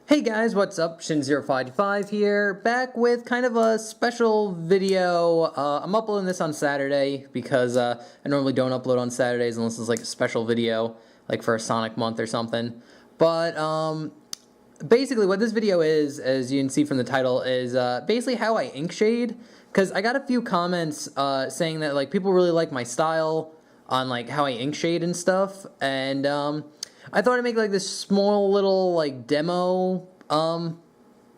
Hey guys, what's up? Shin0525 here, back with kind of a special video. I'm uploading this on Saturday because I normally don't upload on Saturdays unless it's like a special video, like for a Sonic month or something. But basically what this video is, as you can see from the title, is basically how I ink shade. Because I got a few comments saying that like people really like my style on like how I ink shade and stuff, and I thought I'd make like this small little like demo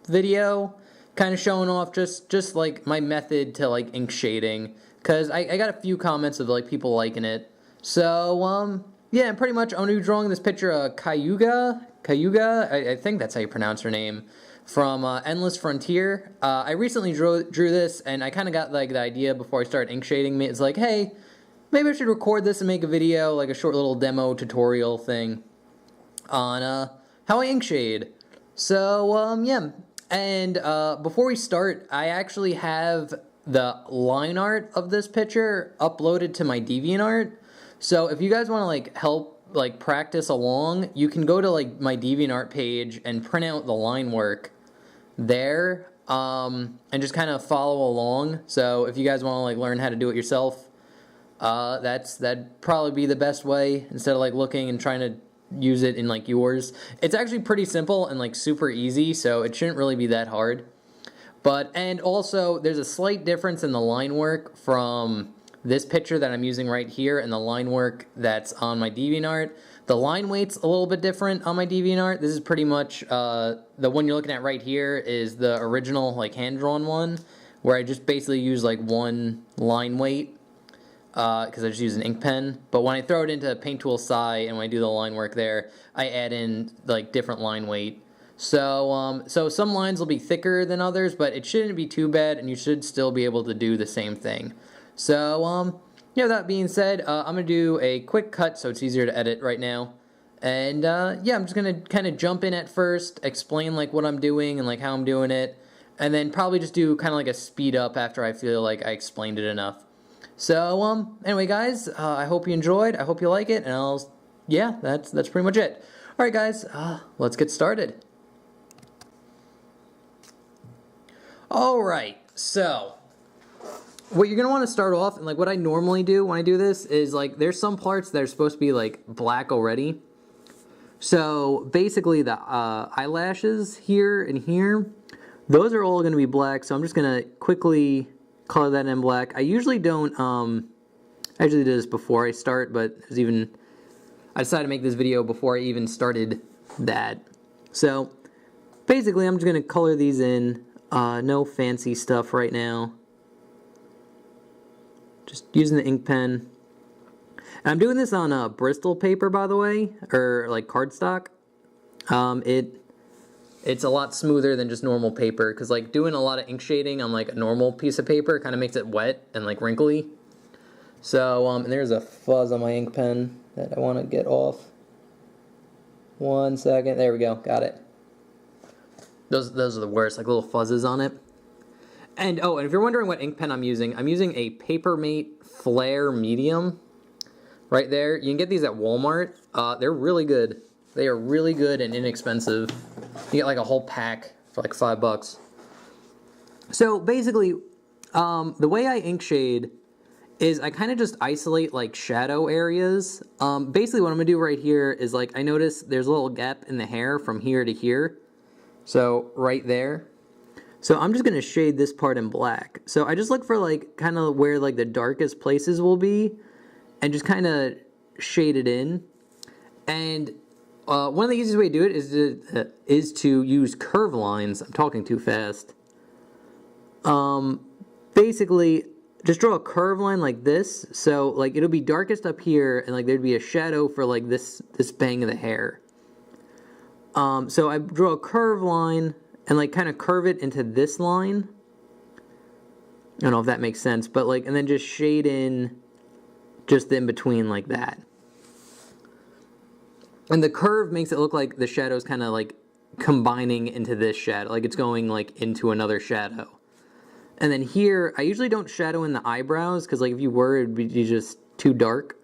video, kind of showing off just like my method to like ink shading, because I got a few comments of like people liking it. So yeah, pretty much I'm gonna be drawing this picture of Cayuga, I think that's how you pronounce her name, from Endless Frontier. I recently drew this, and I kind of got like the idea before I started ink shading. It's like, hey, maybe I should record this and make a video, like a short little demo tutorial thing on how I ink shade. So yeah, and before we start, I actually have the line art of this picture uploaded to my DeviantArt. So if you guys want to like help like practice along, you can go to like my DeviantArt page and print out the line work there, and just kind of follow along. So if you guys want to like learn how to do it yourself, that'd probably be the best way, instead of like looking and trying to use it in like yours. It's actually pretty simple and like super easy, so it shouldn't really be that hard. And also there's a slight difference in the line work from this picture that I'm using right here and the line work that's on my DeviantArt. The line weight's a little bit different on my DeviantArt. This is pretty much the one you're looking at right here is the original like hand-drawn one, where I just basically use like one line weight, because I just use an ink pen. But when I throw it into Paint Tool Sai and when I do the line work there, I add in like different line weight. So some lines will be thicker than others, but it shouldn't be too bad, and you should still be able to do the same thing. So yeah, that being said, I'm gonna do a quick cut so it's easier to edit right now. And yeah, I'm just gonna kind of jump in at first, explain like what I'm doing and like how I'm doing it, and then probably just do kind of like a speed up after I feel like I explained it enough. So anyway guys, I hope you enjoyed, I hope you like it, and yeah, that's pretty much it. Alright guys, let's get started. Alright, so what you're going to want to start off, and like what I normally do when I do this, is like there's some parts that are supposed to be like black already. So basically the eyelashes here and here, those are all going to be black, so I'm just going to quickly color that in black. I usually don't, I usually do this before I start, but I decided to make this video before I even started that. So basically I'm just going to color these in, no fancy stuff right now. Just using the ink pen. And I'm doing this on Bristol paper, by the way, or like cardstock. It's a lot smoother than just normal paper, because like doing a lot of ink shading on like a normal piece of paper kind of makes it wet and like wrinkly. So and there's a fuzz on my ink pen that I want to get off. 1 second, there we go, got it. Those are the worst, like little fuzzes on it. And if you're wondering what ink pen I'm using a Papermate Flare Medium. Right there, you can get these at Walmart. They're really good. They are really good and inexpensive. You get like a whole pack for like $5. So basically, the way I ink shade is I kind of just isolate like shadow areas. Basically what I'm gonna do right here is like I notice there's a little gap in the hair from here to here. So right there. So I'm just gonna shade this part in black. So I just look for like kind of where like the darkest places will be, and just kind of shade it in. And one of the easiest way to do it is to use curve lines. I'm talking too fast. Basically, just draw a curve line like this. So like it'll be darkest up here, and like there'd be a shadow for like this bang of the hair. So I draw a curve line and like kind of curve it into this line. I don't know if that makes sense, but like, and then just shade in just in between like that. And the curve makes it look like the shadow's kind of like combining into this shadow, like it's going like into another shadow. And then here, I usually don't shadow in the eyebrows, because like if you were, it'd be just too dark.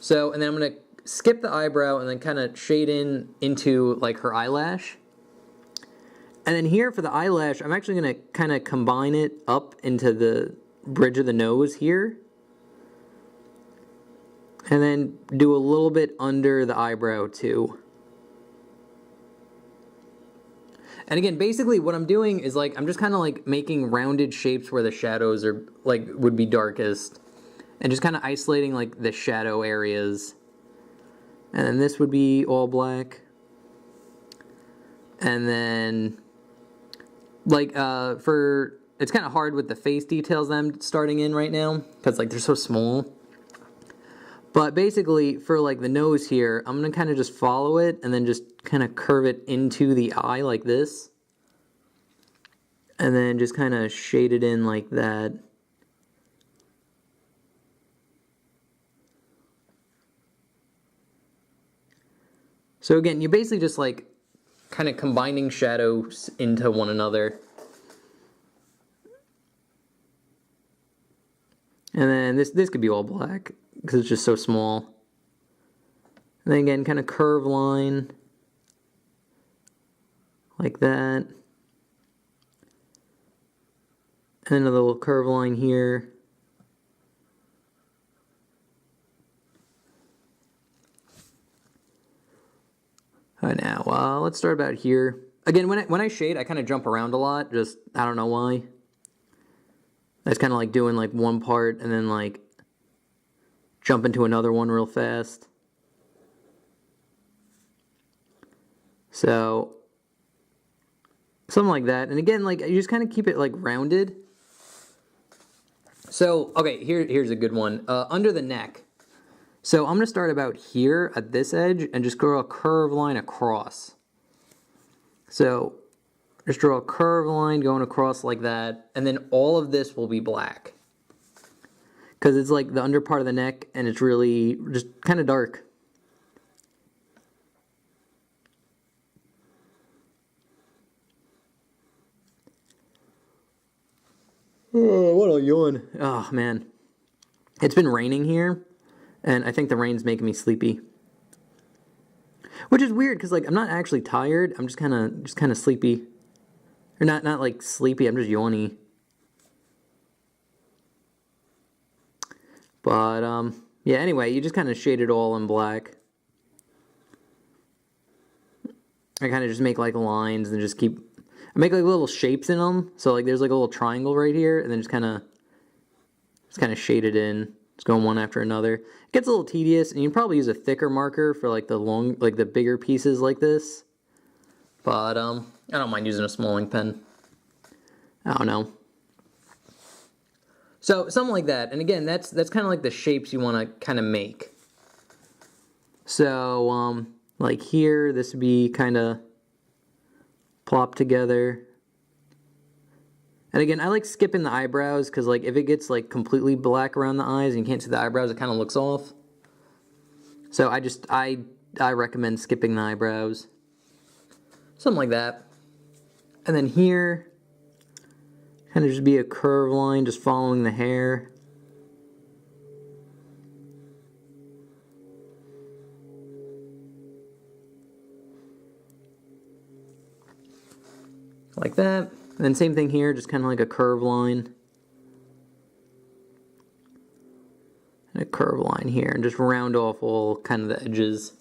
So, and then I'm gonna skip the eyebrow and then kind of shade into like her eyelash. And then here for the eyelash, I'm actually going to kind of combine it up into the bridge of the nose here. And then do a little bit under the eyebrow too. And again, basically what I'm doing is like, I'm just kind of like making rounded shapes where the shadows are like, would be darkest. And just kind of isolating like the shadow areas. And then this would be all black. And then, like, it's kind of hard with the face details that I'm starting in right now, because, like, they're so small. But basically, for, like, the nose here, I'm going to kind of just follow it, and then just kind of curve it into the eye like this. And then just kind of shade it in like that. So again, you basically just, like, kind of combining shadows into one another. And then this could be all black because it's just so small. And then again, kind of curve line like that. And then another little curve line here. Now, let's start about here. Again, when I shade, I kind of jump around a lot. Just, I don't know why. I just kind of like doing like one part and then like jump into another one real fast. So, something like that. And again, like, you just kind of keep it like rounded. So, okay, here's a good one. Under the neck. So I'm going to start about here at this edge and just draw a curved line across. So just draw a curved line going across like that, and then all of this will be black. Because it's like the under part of the neck and it's really just kind of dark. Oh, what a yawn. Oh, man. It's been raining here. And I think the rain's making me sleepy. Which is weird, because like I'm not actually tired. I'm just kind of sleepy. Or not like sleepy, I'm just yawny. But yeah, anyway, you just kind of shade it all in black. I kind of just make like lines and just keep, I make like little shapes in them. So like there's like a little triangle right here, and then just kind of shade it in. Just going one after another. It gets a little tedious, and you can probably use a thicker marker for like the bigger pieces like this. But I don't mind using a small ink pen. I don't know. So something like that. And again, that's kind of like the shapes you want to kind of make. So like here, this would be kind of plopped together. And again, I like skipping the eyebrows because like if it gets like completely black around the eyes and you can't see the eyebrows, it kind of looks off. So I recommend skipping the eyebrows. Something like that. And then here, kind of just be a curved line just following the hair. Like that. And then same thing here, just kind of like a curved line. And a curved line here, and just round off all kind of the edges.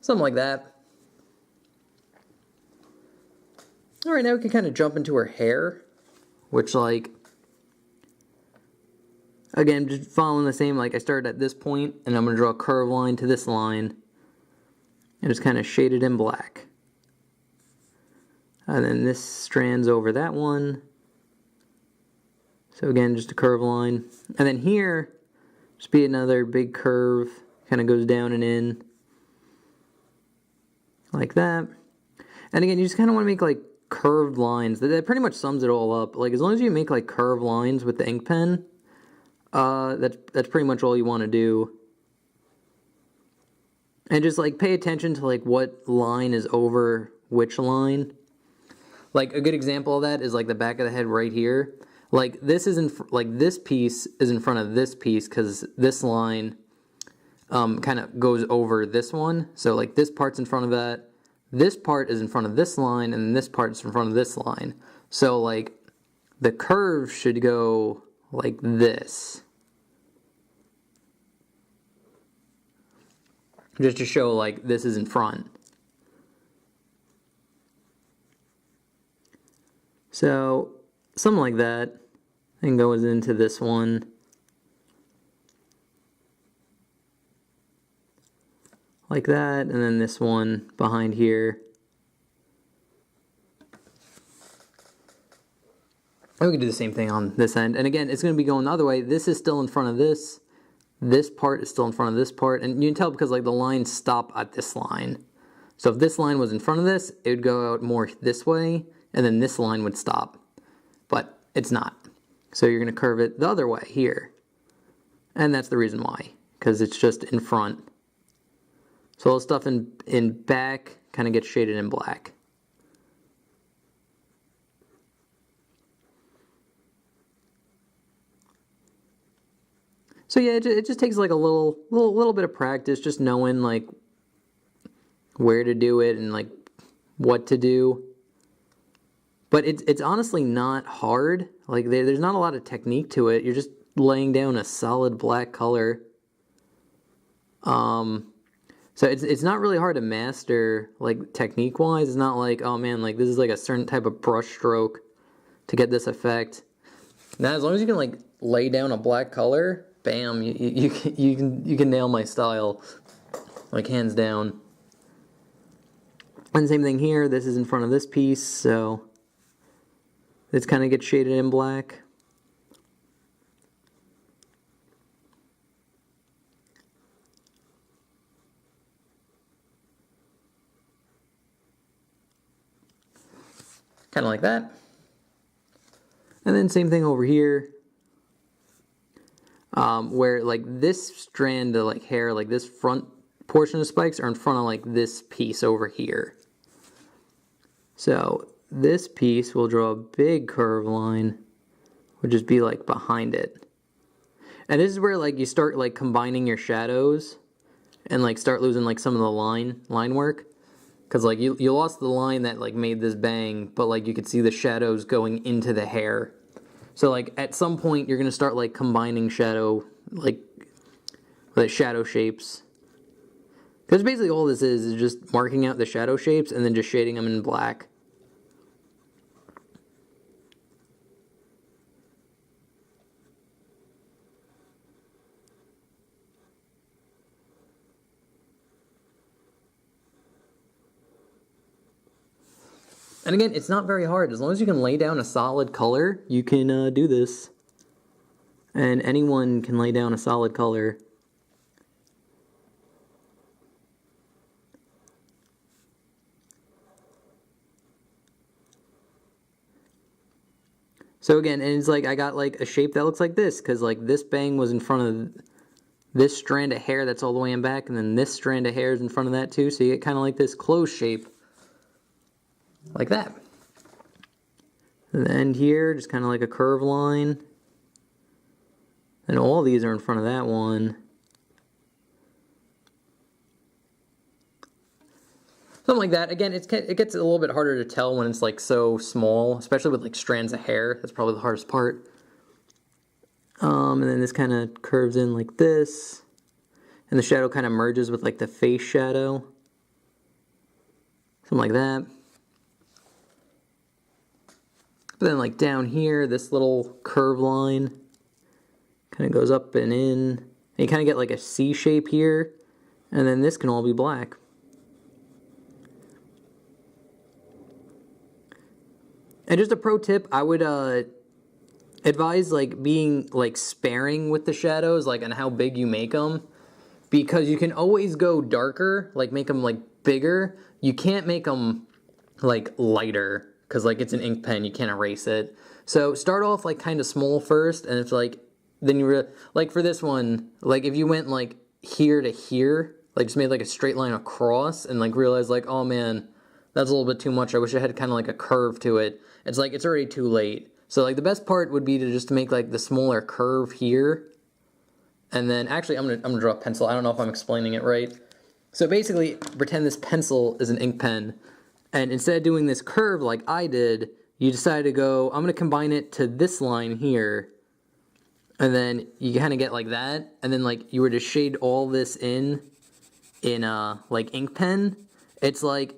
Something like that. Alright, now we can kind of jump into her hair, which like, again, just following the same, like I started at this point, and I'm going to draw a curved line to this line, and just kind of shade it in black. And then this strands over that one. So again, just a curved line. And then here, just be another big curve. Kind of goes down and in. Like that. And again, you just kind of want to make like curved lines. That pretty much sums it all up. Like as long as you make like curved lines with the ink pen, that's pretty much all you want to do. And just like pay attention to like what line is over which line. Like a good example of that is like the back of the head right here. Like this is like this piece is in front of this piece because this line kind of goes over this one. So like this part's in front of that, this part is in front of this line, and this part is in front of this line. So like the curve should go like this. Just to show like this is in front. So something like that, and goes into this one. Like that, and then this one behind here. And we can do the same thing on this end. And again, it's going to be going the other way. This is still in front of this. This part is still in front of this part. And you can tell because like the lines stop at this line. So if this line was in front of this, it would go out more this way, and then this line would stop. But it's not. So you're going to curve it the other way here. And that's the reason why, because it's just in front. So all the stuff in back kind of gets shaded in black. So yeah, it just takes like a little bit of practice, just knowing like where to do it and like what to do. But it's honestly not hard. Like there's not a lot of technique to it. You're just laying down a solid black color. So it's not really hard to master, like technique wise. It's not like, oh man, like this is like a certain type of brush stroke to get this effect. Now as long as you can like lay down a black color, bam, you can nail my style, like hands down. And same thing here. This is in front of this piece, so this kind of gets shaded in black. Kind of like that. And then same thing over here. Where like this strand of like hair, like this front portion of spikes are in front of like this piece over here. So this piece will draw a big curve line, would just be like behind it. And this is where like you start like combining your shadows and like start losing like some of the line work. Because like you lost the line that like made this bang, but like you could see the shadows going into the hair. So like at some point you're gonna start like combining shadow, like the shadow shapes. Because basically all this is just marking out the shadow shapes and then just shading them in black. And again, it's not very hard. As long as you can lay down a solid color, you can do this. And anyone can lay down a solid color. So again, and it's like I got like a shape that looks like this, because like this bang was in front of this strand of hair that's all the way in back, and then this strand of hair is in front of that too, so you get kind of like this closed shape. Like that. And the end here, just kind of like a curved line. And all these are in front of that one. Something like that. Again, it gets a little bit harder to tell when it's like so small, especially with like strands of hair. That's probably the hardest part. And then this kind of curves in like this. And the shadow kind of merges with like the face shadow. Something like that. But then like down here, this little curve line kind of goes up and in. And you kind of get like a C shape here. And then this can all be black. And just a pro tip, I would advise like being like sparing with the shadows, like on how big you make them. Because you can always go darker, like make them like bigger. You can't make them like lighter. Because like it's an ink pen, you can't erase it. So start off like kind of small first, and it's like then you like for this one, like if you went like here to here, like just made like a straight line across, and like realized like, oh man, that's a little bit too much. I wish I had kind of like a curve to it. It's like it's already too late. So like the best part would be to just make like the smaller curve here, and then actually I'm gonna draw a pencil. I don't know if I'm explaining it right. So basically, pretend this pencil is an ink pen, and instead of doing this curve like I did, you decide to go, I'm going to combine it to this line here, and then you kind of get like that, and then like you were to shade all this in like ink pen, it's like,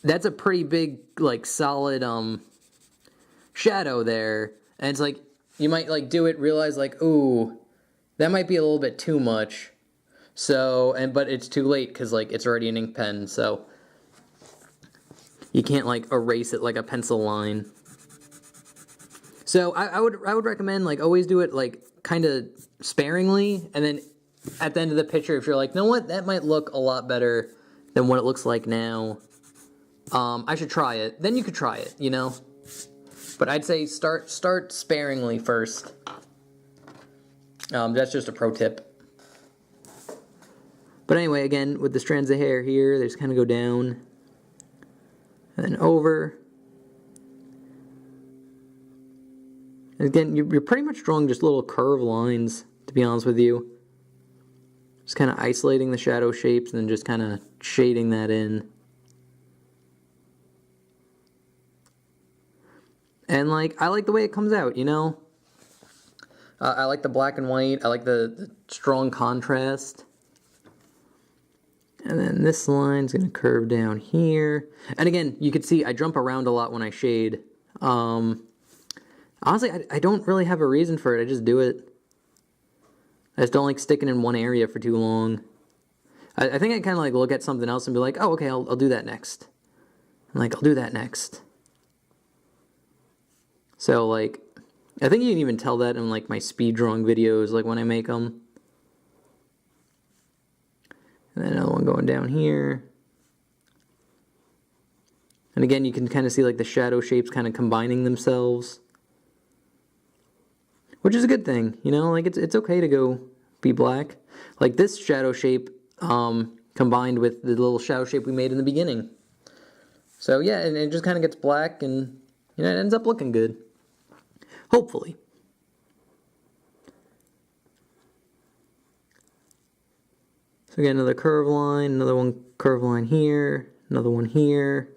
that's a pretty big, like, solid shadow there, and it's like, you might like do it, realize like, ooh, that might be a little bit too much. So, but it's too late because like it's already an ink pen, so you can't like erase it like a pencil line. So I would recommend like always do it like kind of sparingly, and then at the end of the picture, if you're like, you know what, that might look a lot better than what it looks like now, I should try it. Then you could try it, you know. But I'd say start sparingly first. That's just a pro tip. But anyway, again, with the strands of hair here, they just kind of go down and then over. And again, you're pretty much drawing just little curve lines, to be honest with you. Just kind of isolating the shadow shapes and then just kind of shading that in. And like, I like the way it comes out, you know? I like the black and white. I like the strong contrast. And then this line's going to curve down here. And again, you can see I jump around a lot when I shade. Honestly, I don't really have a reason for it. I just do it. I just don't like sticking in one area for too long. I think I kind of like look at something else and be like, oh, okay, I'll do that next. And like, I'll do that next. So like, I think you can even tell that in like my speed drawing videos, like when I make them. And then another one going down here. And again, you can kind of see like the shadow shapes kind of combining themselves. Which is a good thing, you know, like it's okay to go be black. Like this shadow shape combined with the little shadow shape we made in the beginning. So yeah, and it just kind of gets black and, you know, it ends up looking good. Hopefully. So again, another curve line, another one curve line here, another one here.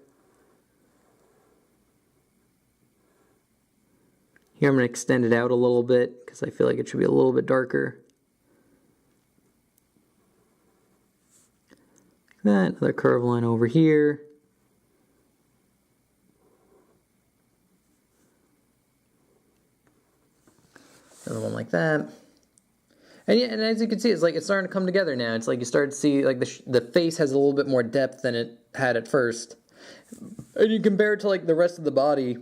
Here I'm going to extend it out a little bit because I feel like it should be a little bit darker. That, another curve line over here. Another one like that. And yeah, and as you can see, it's like it's starting to come together now. It's like you start to see like the face has a little bit more depth than it had at first. And you compare it to like the rest of the body,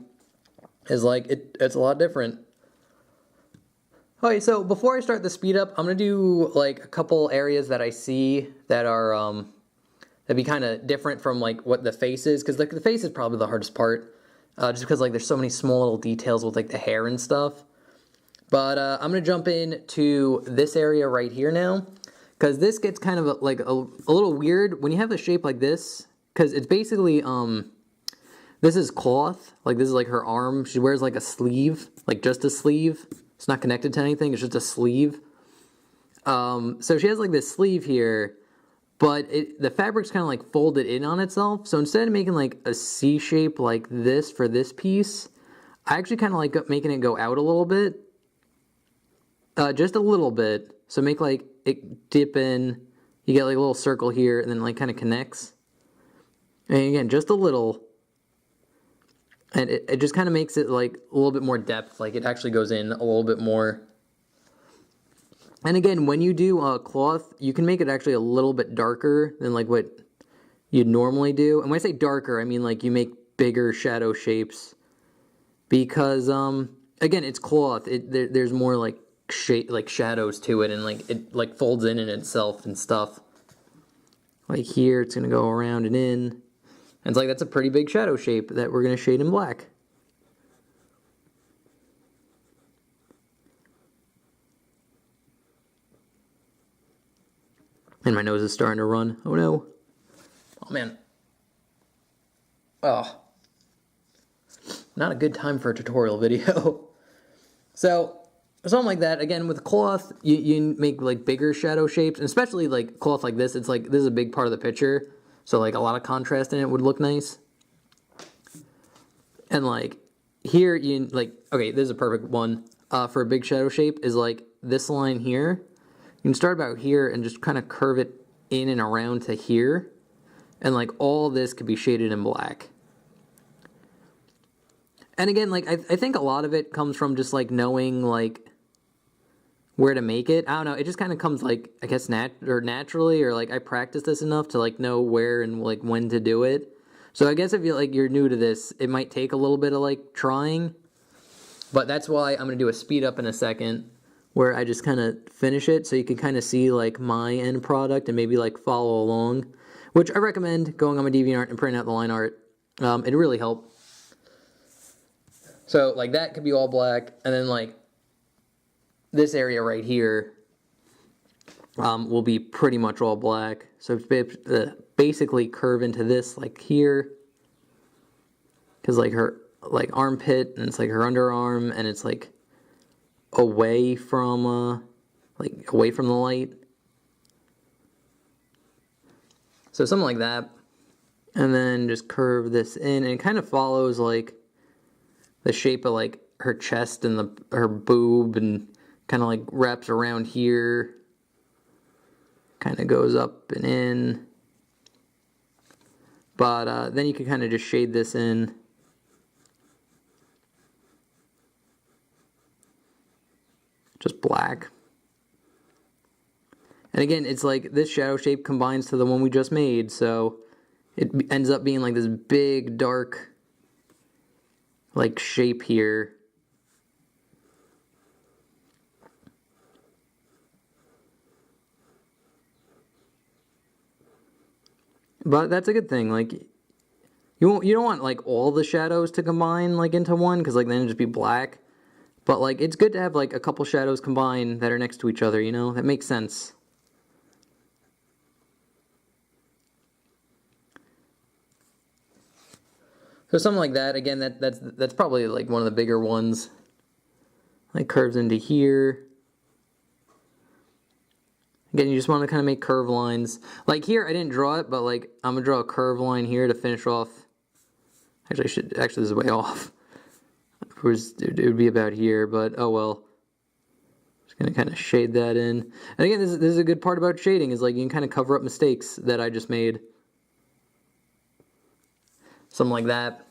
is like it's a lot different. Okay, so before I start the speed up, I'm gonna do like a couple areas that I see that are that'd be kind of different from like what the face is, because like the face is probably the hardest part, just because like there's so many small little details with like the hair and stuff. But I'm going to jump into this area right here now, because this gets kind of like a little weird when you have a shape like this, because it's basically, this is cloth, like this is like her arm. She wears like a sleeve, like just a sleeve. It's not connected to anything, it's just a sleeve. So she has like this sleeve here, but the fabric's kind of like folded in on itself. So instead of making like a C shape like this for this piece, I actually kind of like making it go out a little bit. Just a little bit, so make like it dip in, you get like a little circle here, and then like kind of connects. And again, just a little, and it just kind of makes it like a little bit more depth, like it actually goes in a little bit more. And again, when you do cloth, you can make it actually a little bit darker than like what you'd normally do. And when I say darker, I mean like you make bigger shadow shapes, because again, it's cloth. There's more like shadows to it, and like it like folds in itself and stuff. Like here, it's gonna go around and in, and it's like that's a pretty big shadow shape that we're gonna shade in black. And my nose is starting to run. Oh no! Oh man! Oh, not a good time for a tutorial video. So something like that. Again, with cloth, you make like bigger shadow shapes, and especially like cloth like this. It's like this is a big part of the picture, so like a lot of contrast in it would look nice. And like here, you like okay, this is a perfect one for a big shadow shape. Is like this line here. You can start about here and just kind of curve it in and around to here, and like all this could be shaded in black. And again, like I think a lot of it comes from just like knowing like where to make it. I don't know. It just kind of comes like I guess naturally, or like I practice this enough to like know where and like when to do it. So I guess if you're new to this, it might take a little bit of like trying. But that's why I'm gonna do a speed up in a second, where I just kind of finish it so you can kind of see like my end product and maybe like follow along, which I recommend going on my DeviantArt and printing out the line art. It really helped. So like that could be all black, and then like this area right here will be pretty much all black. So it's basically curve into this like here, because like her like armpit, and it's like her underarm, and it's like away from the light. So something like that, and then just curve this in, and it kind of follows like the shape of like her chest and her boob, and kind of like wraps around here, kind of goes up and in. But then you can kind of just shade this in. Just black. And again, it's like this shadow shape combines to the one we just made, so it ends up being like this big, dark, like shape here. But that's a good thing. Like you don't want like all the shadows to combine like into one, because like then it'd just be black. But like it's good to have like a couple shadows combined that are next to each other, you know? That makes sense. So something like that. Again, that's probably like one of the bigger ones. Like curves into here. Again, you just want to kind of make curve lines. Like here, I didn't draw it, but like I'm gonna draw a curve line here to finish off. Actually, this is way off. It would be about here, but oh well. Just gonna kind of shade that in. And again, this is a good part about shading, is like you can kind of cover up mistakes that I just made. Something like that.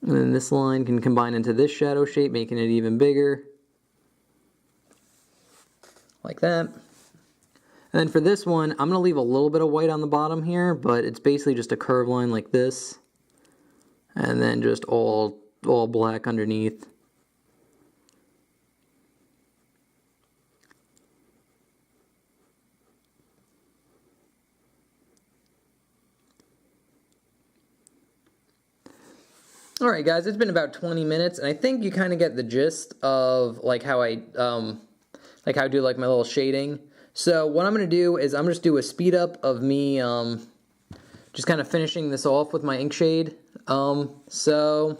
And then this line can combine into this shadow shape, making it even bigger. Like that. And then for this one, I'm going to leave a little bit of white on the bottom here, but it's basically just a curve line like this. And then just all black underneath. Alright guys, it's been about 20 minutes, and I think you kind of get the gist of like how I do like my little shading. So what I'm going to do is I'm just do a speed up of me just kind of finishing this off with my ink shade. So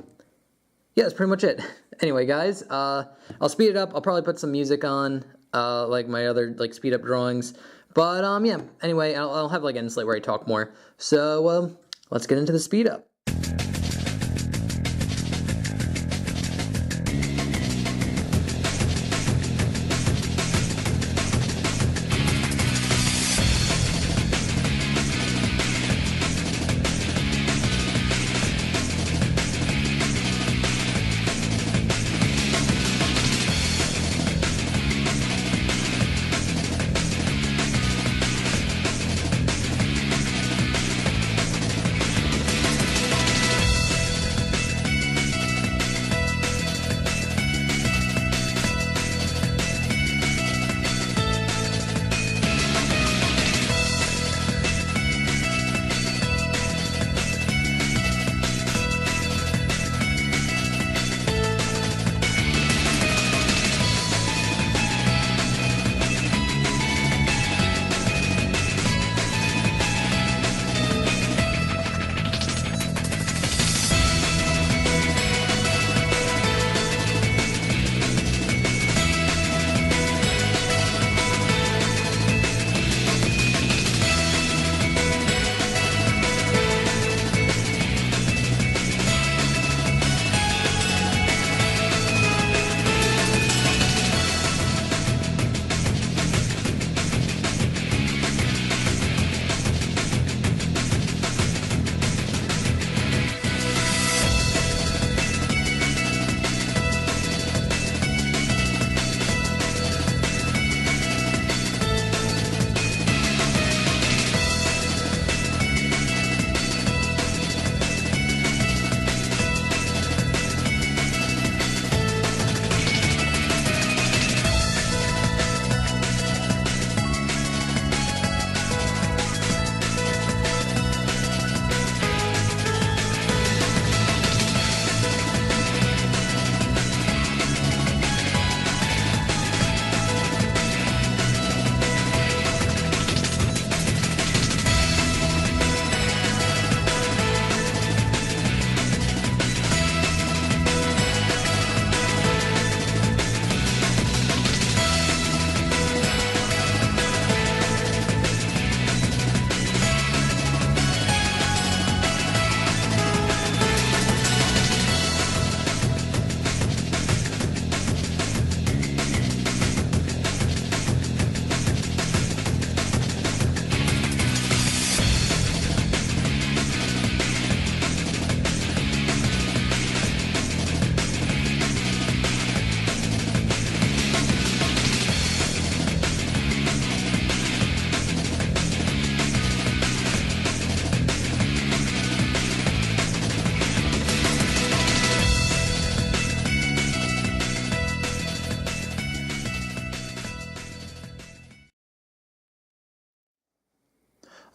yeah, that's pretty much it. Anyway guys, I'll speed it up. I'll probably put some music on like my other like speed up drawings. But yeah, anyway, I'll have like end slate where I talk more. So let's get into the speed up.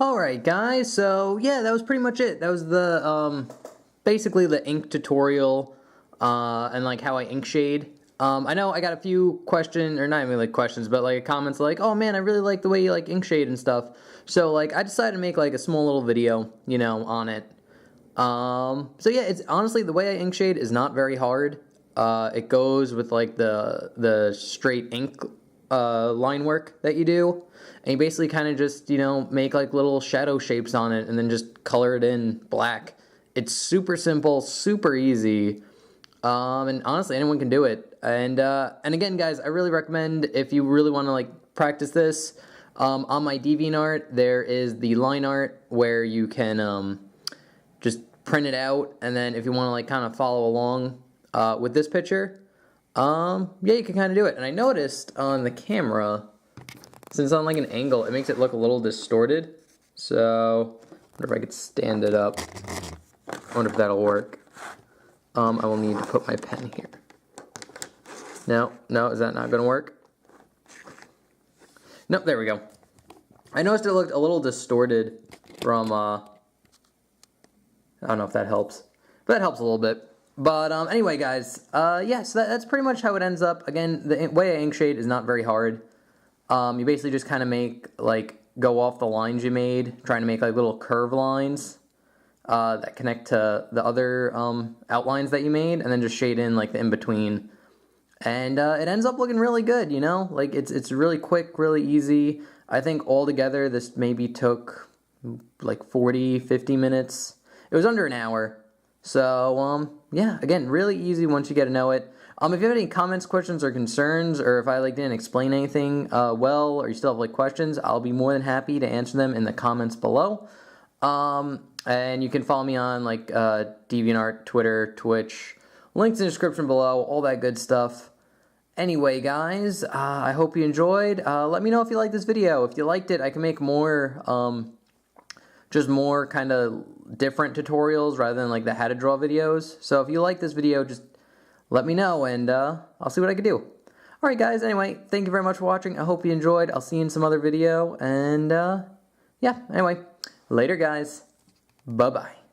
Alright guys, so yeah, that was pretty much it. That was the, basically the ink tutorial, and like how I ink shade. I know I got a few questions, or not even like questions, but like comments like, oh man, I really like the way you like ink shade and stuff. So like I decided to make like a small little video, you know, on it. So yeah, it's honestly the way I ink shade is not very hard. It goes with like the straight ink line work that you do, and you basically kind of just, you know, make like little shadow shapes on it and then just color it in black. It's super simple, super easy, and honestly anyone can do it. And again guys, I really recommend, if you really want to like practice this, on my DeviantArt there is the line art where you can just print it out, and then if you want to like kind of follow along with this picture, yeah, you can kind of do it. And I noticed on the camera, since on like an angle, it makes it look a little distorted. So, I wonder if I could stand it up. I wonder if that'll work. I will need to put my pen here. No, is that not going to work? Nope, there we go. I noticed it looked a little distorted from, I don't know if that helps, but that helps a little bit. But anyway, guys, yeah, so that's pretty much how it ends up. Again, the way I ink shade is not very hard. You basically just kind of make, like, go off the lines you made, trying to make, like, little curve lines that connect to the other outlines that you made, and then just shade in, like, the in-between. And it ends up looking really good, you know? Like, it's really quick, really easy. I think altogether this maybe took, like, 40, 50 minutes. It was under an hour. So, yeah, again, really easy once you get to know it. If you have any comments, questions, or concerns, or if I like didn't explain anything well, or you still have like questions, I'll be more than happy to answer them in the comments below. And you can follow me on like DeviantArt, Twitter, Twitch, links in the description below, all that good stuff. Anyway, guys, I hope you enjoyed. Let me know if you liked this video. If you liked it, I can make more, just more kind of different tutorials rather than like the how to draw videos. So if you like this video, just let me know, and I'll see what I can do. Alright guys, anyway, thank you very much for watching. I hope you enjoyed. I'll see you in some other video, and yeah, anyway, later guys. Bye-bye.